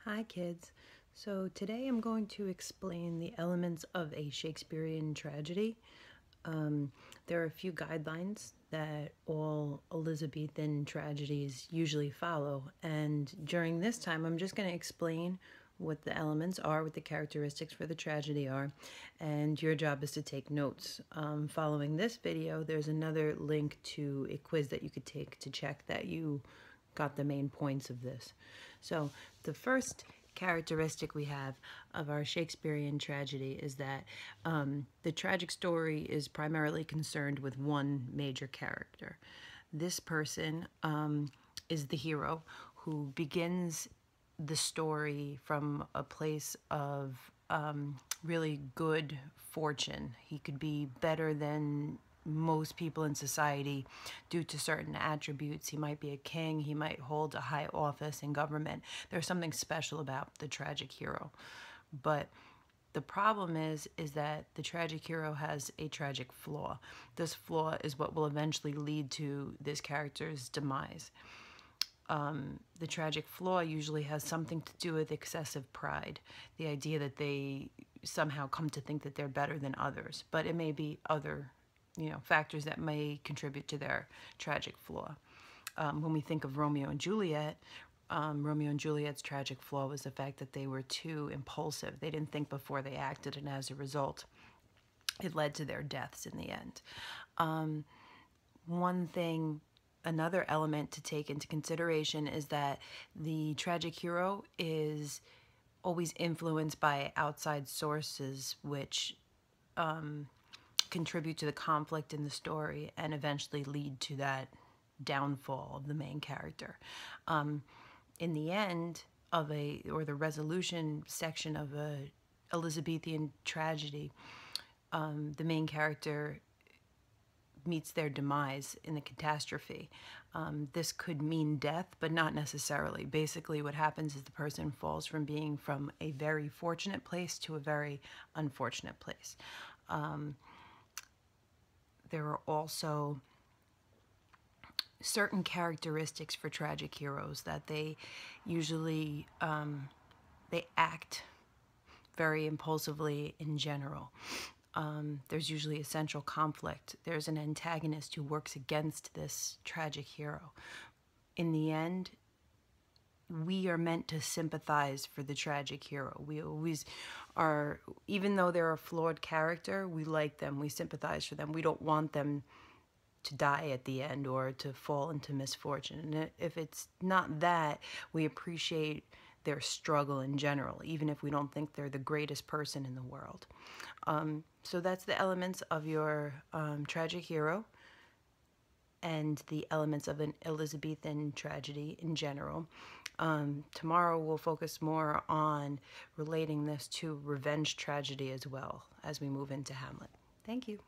Hi kids. So today I'm going to explain the elements of a Shakespearean tragedy. There are a few guidelines that all Elizabethan tragedies usually follow, and during this time I'm just going to explain what the elements are, what the characteristics for the tragedy are, and your job is to take notes. Following this video, there's another link to a quiz that you could take to check that you got the main points of this. So the first characteristic we have of our Shakespearean tragedy is that the tragic story is primarily concerned with one major character. This person is the hero who begins the story from a place of really good fortune. He could be better than most people in society due to certain attributes. He might be a king, he might hold a high office in government. There's something special about the tragic hero. But the problem is that the tragic hero has a tragic flaw. This flaw is what will eventually lead to this character's demise. The tragic flaw usually has something to do with excessive pride, the idea that they somehow come to think that they're better than others, but it may be other factors that may contribute to their tragic flaw. When we think of Romeo and Juliet, Romeo and Juliet's tragic flaw was the fact that they were too impulsive. They didn't think before they acted, and as a result, it led to their deaths in the end. Another element to take into consideration is that the tragic hero is always influenced by outside sources, which contribute to the conflict in the story and eventually lead to that downfall of the main character. In the end of the resolution section of a Elizabethan tragedy, the main character meets their demise in the catastrophe. This could mean death, but not necessarily. Basically, what happens is the person falls from being from a very fortunate place to a very unfortunate place. There are also certain characteristics for tragic heroes that they usually they act very impulsively in general. There's usually a central conflict. There's an antagonist who works against this tragic hero. In the end, we are meant to sympathize for the tragic hero. We always are, even though they're a flawed character, we like them, we sympathize for them. We don't want them to die at the end or to fall into misfortune. And if it's not that, we appreciate their struggle in general, even if we don't think they're the greatest person in the world. So that's the elements of your tragic hero and the elements of an Elizabethan tragedy in general. Tomorrow we'll focus more on relating this to revenge tragedy as well as we move into Hamlet. Thank you.